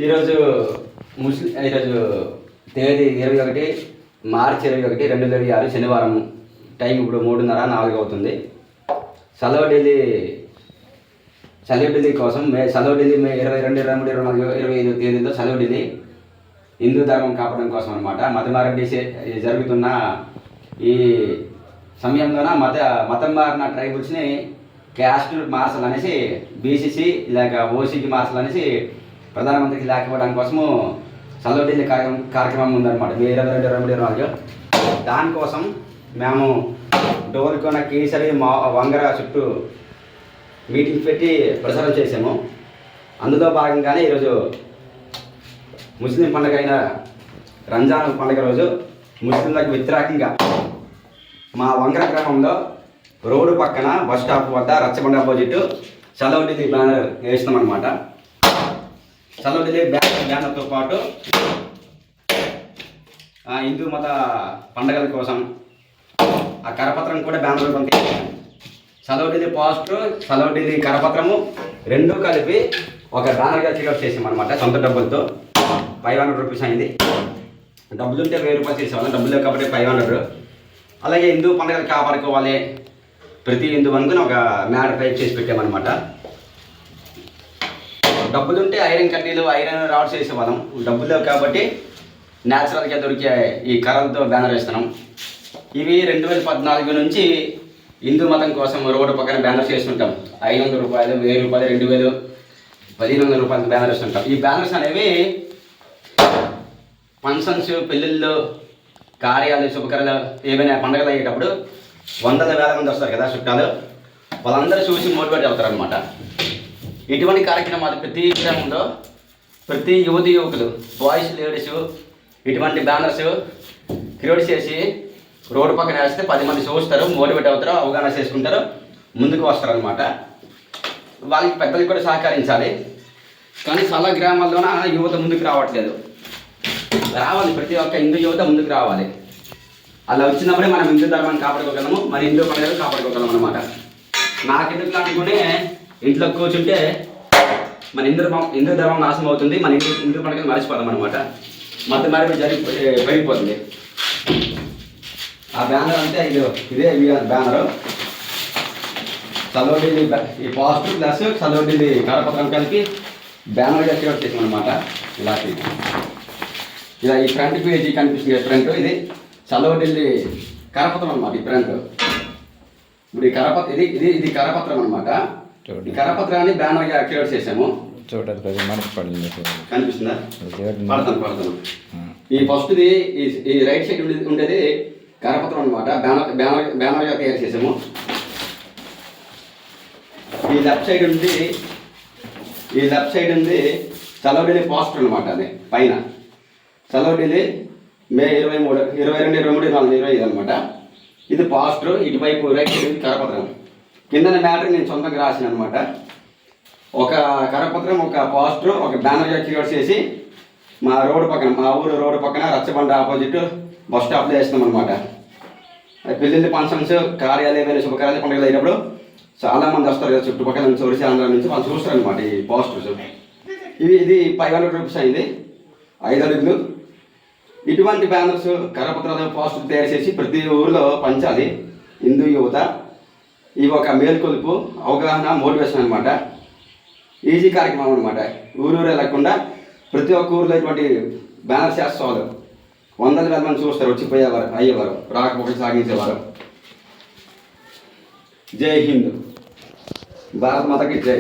ఈరోజు ఈరోజు తేదీ 21 మార్చి 21, 2026 శనివారం. టైం ఇప్పుడు 3:30, 4 అవుతుంది. సెలవు ఢిల్లీ కోసం సెలవు ఢిల్లీ మే 22, 23, 24, 25 తేదీలో సెలవు ఢిల్లీ హిందూ ధర్మం కాపాడడం కోసం అనమాట. మత మార్పిడి జరుగుతున్న ఈ సమయంలోన మతం మారిన ట్రైబుల్స్ని క్యాస్ట్ మార్చాలనేసి బీసీసీ లేక ఓసీకి మార్చాలనేసి ప్రధానమంత్రికి లేఖ ఇవ్వడం కోసము సెలవు ఢిల్లీ కార్యక్రమం ఉందన్నమాట. మే 22, 23, 24. దానికోసం మేము డోల్కొండ, కేసరి, వంగర చుట్టూ మీటింగ్ పెట్టి ప్రచారం చేసాము. అందులో భాగంగానే ఈరోజు ముస్లిం పండుగ అయిన రంజాన్ పండుగ రోజు ముస్లింలకు వ్యతిరేకంగా మా వంగర గ్రామంలో రోడ్డు పక్కన బస్ స్టాప్ వద్ద రచ్చబండ ఆపోజిట్ సెలవు ఢిల్లీ బ్యానర్ వేస్తామన్నమాట. సెలవు ఢిల్లీ బ్యానర్తో పాటు హిందూ మత పండుగల కోసం ఆ కరపత్రం కూడా బ్యానర్ పంపించాము. సెలవు ఢిల్లీ పాజిటివ్, సెలవు ఢిల్లీ కరపత్రము రెండూ కలిపి ఒక బ్యానర్గా క్రియేట్ చేసామన్నమాట. సొంత డబ్బులతో 500 రూపీస్ అయింది. డబ్బులు ఉంటే 1000 రూపాయలు చేసేవాళ్ళం, డబ్బులు లేవు కాబట్టి 500. అలాగే హిందూ పండుగలు కాపాడుకోవాలి ప్రతి హిందూ అనుకుని ఒక మ్యాట్ టైప్ చేసి పెట్టామన్నమాట. డబ్బులు ఉంటే ఐరన్ కడ్డీలు, ఐరన్ రాడ్స్ వేసేవాళ్ళం. డబ్బులు లేవు కాబట్టి న్యాచురల్గా దొరికే ఈ కర్రలతో బ్యానర్ వేస్తున్నాం. ఇవి 2014 నుంచి హిందూ మతం కోసం రోడ్డు పక్కన బ్యానర్స్ వేస్తుంటాం. 500 రూపాయలు, 1000 రూపాయలు, 2000, 1500 రూపాయలు బ్యానర్ వేస్తుంటాం. ఈ బ్యానర్స్ అనేవి ఫంక్షన్స్, పెళ్ళిళ్ళు, కార్యాలు, శుభకర్యాలు ఏమైనా పండుగలు అయ్యేటప్పుడు వందల వేల మంది వస్తారు కదా చుట్టాలు, వాళ్ళందరూ చూసి మోటివేట్ అవుతారు అనమాట. ఇటువంటి కార్యక్రమాలు ప్రతి గ్రామంలో ప్రతి యువకులు, బాయ్స్, లేడీస్ ఇటువంటి బ్యానర్స్ క్రియేట్ చేసి రోడ్డు పక్కన వేస్తే 10 మంది చూస్తారు, మోటివేట్ అవుతారు, అవగాహన చేసుకుంటారు, ముందుకు వస్తారు అనమాట. వాళ్ళకి పెద్దలకు కూడా సహకరించాలి. కానీ చాలా గ్రామాల్లోన యువత ముందుకు రావట్లేదు. రావాలి, ప్రతి ఒక్క హిందూ యువత ముందుకు రావాలి. అలా వచ్చినప్పుడే మనం హిందూ ధర్మాన్ని కాపాడుకోగలము, మన హిందూ పండుగలు కాపాడుకోగలం అనమాట. నాకెందుకు అనుకునే ఇంట్లో కూర్చుంటే మన హిందూ ధర్మం నాశనం అవుతుంది, మన హిందూ పండుగలు మర్చిపోతాం అనమాట. మత మార్పిడి పెరిగిపోతుంది. ఆ బ్యానర్ అంటే ఇదే బ్యానరు. సెలవు ఢిల్లీ ఈ పాజిటివ్ ప్లస్ సెలవు ఢిల్లీ కరపత్రం కలిపి బ్యానర్గా క్రియేట్ చేసాం అనమాట. ఇలా ఈ ఫ్రంట్ పేజీ కనిపిస్తుంది. ఫ్రంట్ ఇది సెలవు ఢిల్లీ కరపత్రం అనమాట. ఈ ఫ్రంట్ ఇప్పుడు ఈ కరపత్రం ఇది కరపత్రం అనమాట. ఈ కరపత్రాన్ని బ్యానర్గా క్రియేట్ చేసాము. కనిపిస్తుందా? పడతాను. ఈ ఫస్ట్ది ఈ రైట్ సైడ్ ఉండేది కరపత్రం అనమాట. బ్యానర్గా తయారు చేసాము. ఈ లెఫ్ట్ సైడ్ ఉంది సెలవు ఢిల్లీ పోస్టర్ అనమాట. అది పైన సెలవు ఢిల్లీ మే 23, 22, 23, 24, 25 అనమాట. ఇది పోస్టర్. ఇటువైపు రైట్ సైడ్ కరపత్రం. కింద మ్యాటర్ నేను సొంతంగా రాసిన అనమాట. ఒక కరపత్రం, ఒక పోస్టర్, ఒక బ్యానర్గా క్రియేట్ చేసి మా ఊరు రోడ్డు పక్కన రచ్చబండ ఆపోజిట్ బస్ స్టాప్లో వేస్తున్నాం అనమాట. పెళ్ళిళ్ళు, ఫంక్షన్స్, కార్యాలయం, శుభకార్యాలు, పండుగలు అయినప్పుడు చాలామంది వస్తారు కదా చుట్టుపక్కల నుంచి, ఒడిశా, ఆంధ్ర నుంచి వాళ్ళు చూస్తారు అనమాట ఈ పోస్టర్స్. ఇది 500 రూపీస్ అయింది, 5 అడుగులు. ఇటువంటి బ్యానర్స్, కరపత్రాలు, పోస్టర్లు తయారు చేసి ప్రతి ఊరిలో పంచాలి హిందూ యువత. ఇవి ఒక మేల్కొలుపు, అవగాహన, మోటివేషన్ అనమాట. ఈజీ కార్యక్రమం అనమాట. ఊరూరే లేకుండా ప్రతి ఒక్క ఊరిలో ఇటువంటి బ్యానర్స్ చేసేవాళ్ళు. వందల వేల మంది చూస్తారు, వచ్చిపోయేవారు, అయ్యేవారు, రాకపోకలు సాగించేవారు. జై హింద్, భారత్ మాతకి జై.